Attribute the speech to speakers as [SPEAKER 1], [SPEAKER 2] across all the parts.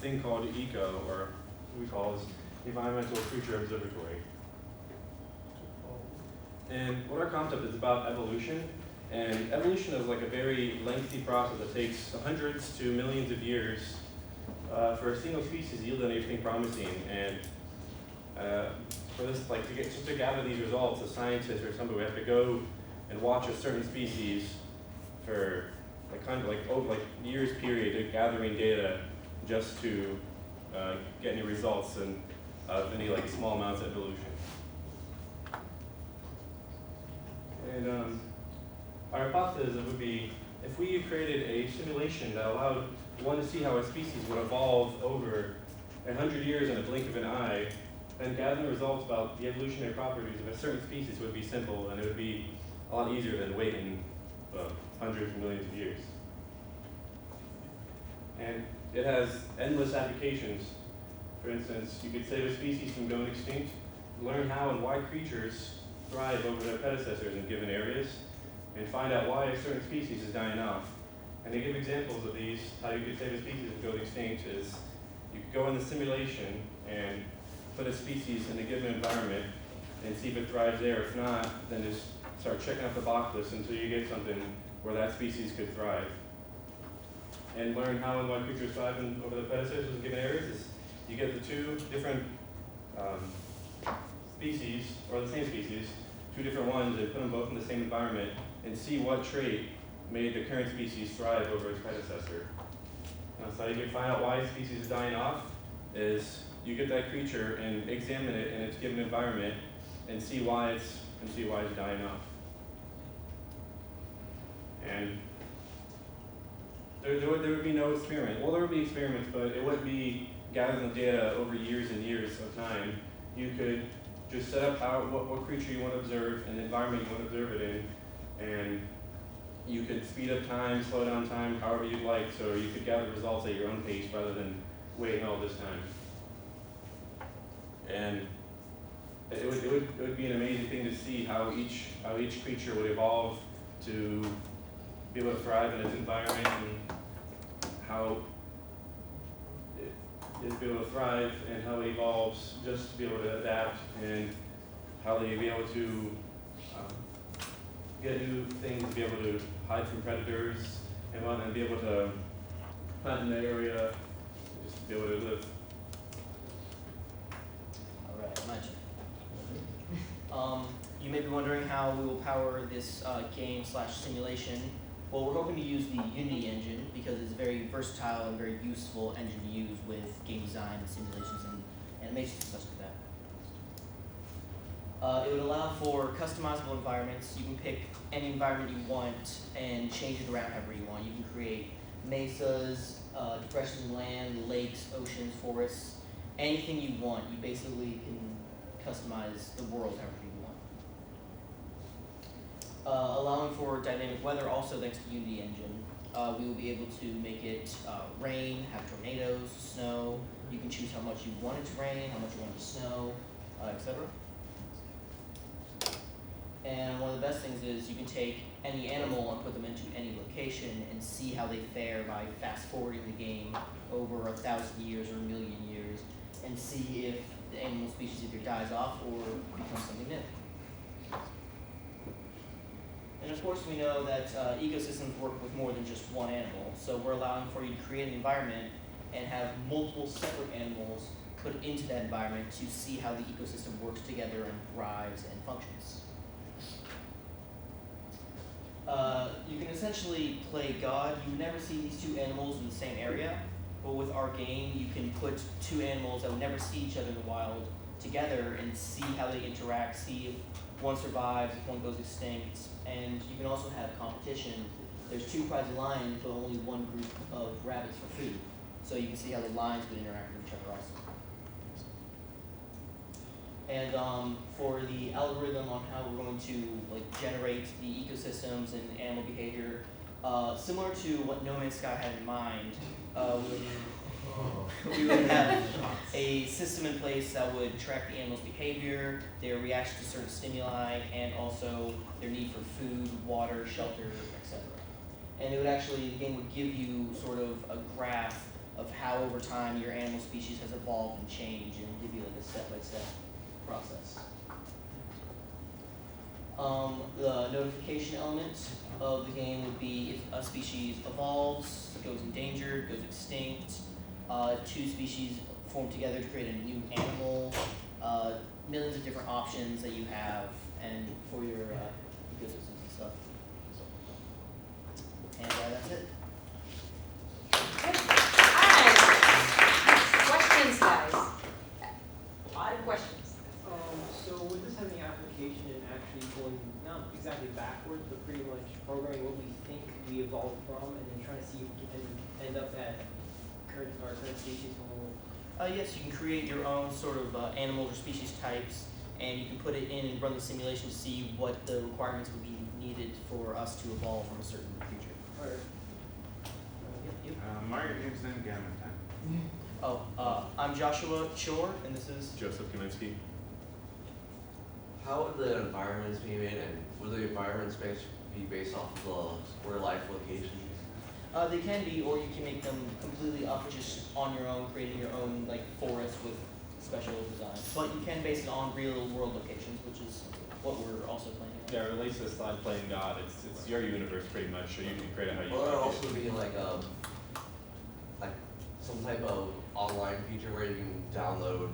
[SPEAKER 1] thing called ECO, or what we call is Environmental Creature Observatory. And what our concept is about evolution, and evolution is like a very lengthy process that takes hundreds to millions of years for a single species to yield anything promising. And for this, like to gather these results, a scientist or somebody, we have to go and watch a certain species for over years period of gathering data just to get any results and of any small amounts of evolution. And our hypothesis would be if we created a simulation that allowed one to see how a species would evolve over 100 years in a blink of an eye, then gathering results about the evolutionary properties of a certain species would be simple, and it would be a lot easier than waiting hundreds of millions of years. And it has endless applications. For instance, you could save a species from going extinct, learn how and why creatures thrive over their predecessors in given areas, and find out why a certain species is dying off. And to give examples of these, how you could save a species from going extinct is you could go in the simulation and put a species in a given environment and see if it thrives there. If not, then just start checking off the box list until you get something where that species could thrive. And learn how and why creatures thrive over the predecessors in given areas is you get the two different species, or the same species, two different ones, and put them both in the same environment and see what trait made the current species thrive over its predecessor. So you can find out why a species is dying off is you get that creature and examine it in its given environment and see why it's dying off. And there would be no experiment. Well, there would be experiments, but it wouldn't be gathering the data over years and years of time. You could just set up what creature you want to observe and the environment you want to observe it in, and you could speed up time, slow down time, however you'd like, so you could gather results at your own pace rather than waiting all this time. And it would be an amazing thing to see how each creature would evolve to be able to thrive in its environment, and how it be able to thrive, and how it evolves just to be able to adapt, and how they be able to get new things, to be able to hide from predators, and be able to hunt in the area, just be able to live.
[SPEAKER 2] All right, my turn. You may be wondering how we will power this game/simulation. Well, we're hoping to use the Unity engine because it's a very versatile and very useful engine to use with game design and simulations and animations and such like that. It would allow for customizable environments. You can pick any environment you want and change it around however you want. You can create mesas, depressions in land, lakes, oceans, forests, anything you want. You basically can customize the world however you want. Allowing for dynamic weather also thanks to the Unity engine. We will be able to make it rain, have tornadoes, snow. You can choose how much you want it to rain, how much you want it to snow, etc. And one of the best things is you can take any animal and put them into any location and see how they fare by fast forwarding the game over 1,000 years or 1,000,000 years and see if the animal species either dies off or becomes something new. And of course we know that ecosystems work with more than just one animal, so we're allowing for you to create an environment and have multiple separate animals put into that environment to see how the ecosystem works together and thrives and functions. You can essentially play God. You never see these two animals in the same area, but with our game you can put two animals that would never see each other in the wild together and see how they interact, see if one survives, if one goes extinct, and you can also have competition. There's two prize lions, but only one group of rabbits for food. So you can see how the lions would interact with each other also. And for the algorithm on how we're going to generate the ecosystems and animal behavior, similar to what No Man's Sky had in mind, we would have a system in place that would track the animal's behavior, their reaction to certain stimuli, and also their need for food, water, shelter, etc. And it would actually, the game would give you sort of a graph of how over time your animal species has evolved and changed, and give you like a step-by-step process. The notification element of the game would be if a species evolves, goes endangered, goes extinct, two species form together to create a new animal, millions of different options that you have, and for your ecosystems and stuff. And that's it.
[SPEAKER 3] Alright. Questions, guys? A lot of questions.
[SPEAKER 4] So with this having application and actually going not exactly backwards, but pretty much programming what we think we evolved from, and then trying to see if we can end up at our current species level.
[SPEAKER 2] Yes, you can create your own sort of animals or species types, and you can put it in and run the simulation to see what the requirements would be needed for us to evolve from a certain creature.
[SPEAKER 4] Or,
[SPEAKER 2] Yep.
[SPEAKER 5] Mario Games and Gamma Time.
[SPEAKER 2] I'm Joshua Shore, and this is
[SPEAKER 1] Joseph Kaminsky.
[SPEAKER 6] How would the environments be made, and would the environments be based off of the real life locations?
[SPEAKER 2] They can be, or you can make them completely up just on your own, creating your own like forest with special design. But you can base it on real world locations, which is what we're also playing.
[SPEAKER 1] Yeah, it relates to slide playing God. It's your universe pretty much, so you can create it how you
[SPEAKER 6] Will there
[SPEAKER 1] want
[SPEAKER 6] also be like some type of online feature where you can download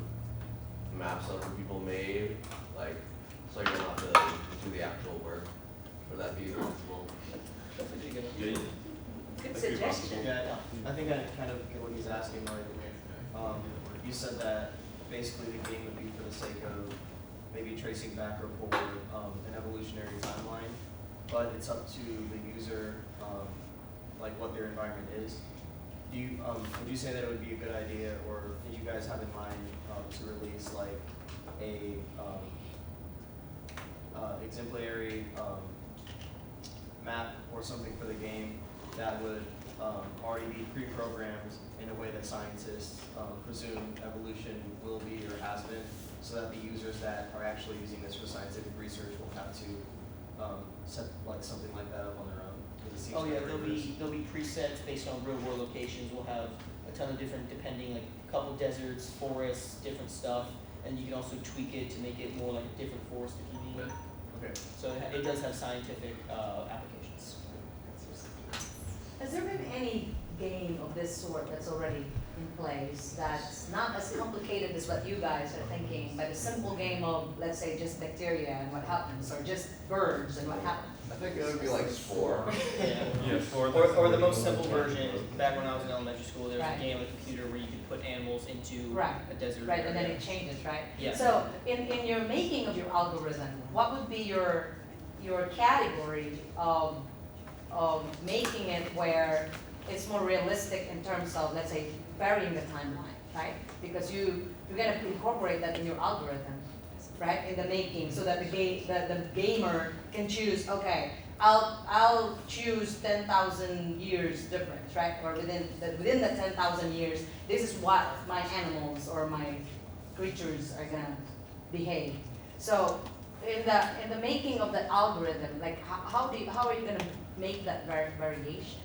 [SPEAKER 6] maps that other people made, like so you don't have to do the actual work? Would that be possible?
[SPEAKER 2] That's a pretty good
[SPEAKER 1] Yeah,
[SPEAKER 2] one.
[SPEAKER 3] Good
[SPEAKER 1] That'd be
[SPEAKER 3] suggestion.
[SPEAKER 7] Yeah, I think I kind of get what he's asking, Mark. You said that basically the game would be for the sake of maybe tracing back or forward an evolutionary timeline, but it's up to the user, like what their environment is. Do you, would you say that it would be a good idea, or did you guys have in mind to release like a exemplary map or something for the game that would already be pre-programmed in a way that scientists presume evolution will be or has been, so that the users that are actually using this for scientific research will have to set like something like that up on their own? 'Cause it seems
[SPEAKER 2] Oh yeah,
[SPEAKER 7] very
[SPEAKER 2] there'll be presets based on real world locations. We'll have a ton of different, depending like a couple deserts, forests, different stuff, and you can also tweak it to make it more like a different forest if you need.
[SPEAKER 7] Okay.
[SPEAKER 2] So it does have scientific applications.
[SPEAKER 3] Has there been any game of this sort that's already in place that's not as complicated as what you guys are thinking, but a simple game of, let's say, just bacteria and what happens, or just birds and what happens?
[SPEAKER 6] I think it would be like Spore.
[SPEAKER 1] Yeah,
[SPEAKER 2] Or the most simple version, back when I was in elementary school, there was
[SPEAKER 3] Right.
[SPEAKER 2] a game on the computer where you could put animals into
[SPEAKER 3] Right.
[SPEAKER 2] a desert
[SPEAKER 3] Right, and then
[SPEAKER 2] area.
[SPEAKER 3] it changes, right?
[SPEAKER 2] Yeah.
[SPEAKER 3] So in your making of your algorithm, what would be your category of making it where it's more realistic in terms of, let's say, varying the timeline, right? Because you gotta incorporate that in your algorithm, right? In the making, so that the gamer can choose, okay, I'll choose 10,000 years difference, right? Or within the 10,000 years, this is what my animals or my creatures are gonna behave. So in the making of the algorithm, like how are you gonna make that variation?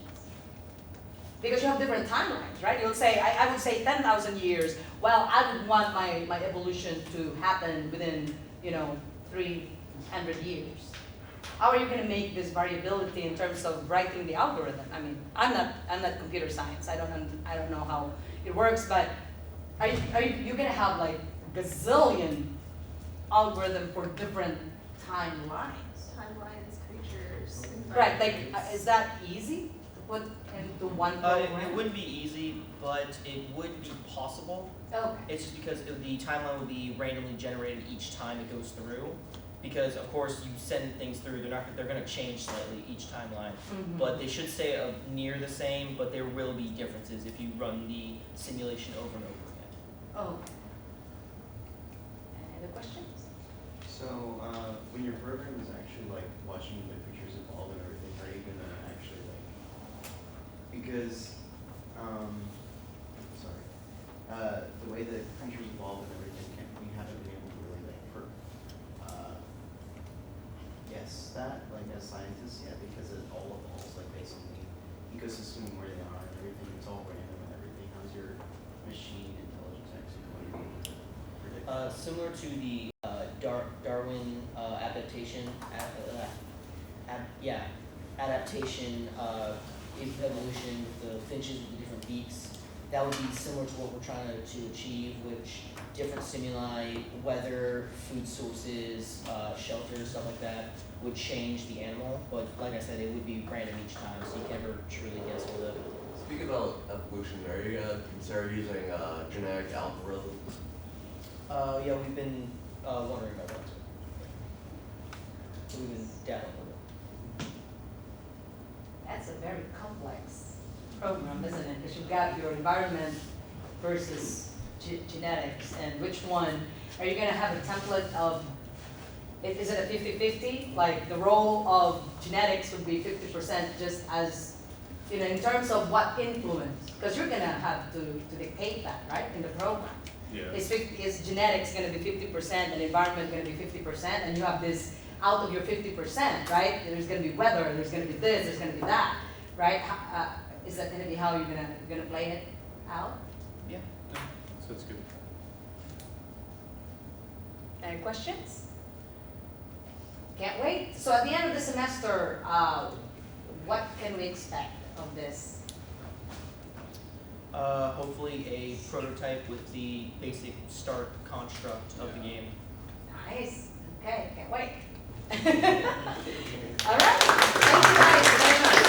[SPEAKER 3] Because you have different timelines, right? You'll say, I would say 10,000 years. Well, I would want my evolution to happen within, 300 years. How are you going to make this variability in terms of writing the algorithm? I mean, I'm not computer science. I don't know how it works, but are you going to have like gazillion algorithm for different timelines?
[SPEAKER 8] Timelines, creatures.
[SPEAKER 3] Right, like, is that easy to put into one program?
[SPEAKER 2] It wouldn't be easy, but it would be possible.
[SPEAKER 3] Okay.
[SPEAKER 2] It's just because the timeline would be randomly generated each time it goes through. Because of course you send things through, they're going to change slightly each timeline,
[SPEAKER 3] Mhm.
[SPEAKER 2] but they should stay near the same. But there will be differences if you run the simulation over and over again.
[SPEAKER 3] Oh. Any other questions?
[SPEAKER 7] So when your program is actually like watching the creatures evolve and everything, are you gonna actually like, because the way that creatures evolve and everything, we haven't been able to really like guess that like as scientists yet, because it all evolves like based on the ecosystem and where they are and everything. It's all random and everything. How's your
[SPEAKER 2] similar to the Darwin adaptation, adaptation, evolution with the finches with the different beaks. That would be similar to what we're trying to achieve, which different stimuli, weather, food sources, shelter, stuff like that, would change the animal. But like I said, it would be random each time, so you can never truly guess with it.
[SPEAKER 6] Speaking about evolution, are you gonna consider using genetic algorithms?
[SPEAKER 2] Yeah, we've been wondering about that too. So we've been dabbling with it.
[SPEAKER 3] That's a very complex program, isn't it? Because you've got your environment versus genetics, and which one, are you gonna have a template of, is it a 50-50? Like the role of genetics would be 50% just as, you know, in terms of what influence, because you're gonna have to dictate that, right, in the program.
[SPEAKER 1] Yeah.
[SPEAKER 3] Is genetics gonna be 50% and environment gonna be 50%, and you have this out of your 50%, right? There's gonna be weather, there's gonna be this, there's gonna be that, right? Is that gonna be how you're gonna play it out?
[SPEAKER 2] Yeah.
[SPEAKER 1] So it's good.
[SPEAKER 3] Any questions? Can't wait. So at the end of the semester, what can we expect of this?
[SPEAKER 2] Hopefully a prototype with the basic start construct of the game.
[SPEAKER 3] Nice. Okay, can't wait. All right. Thank you guys very much.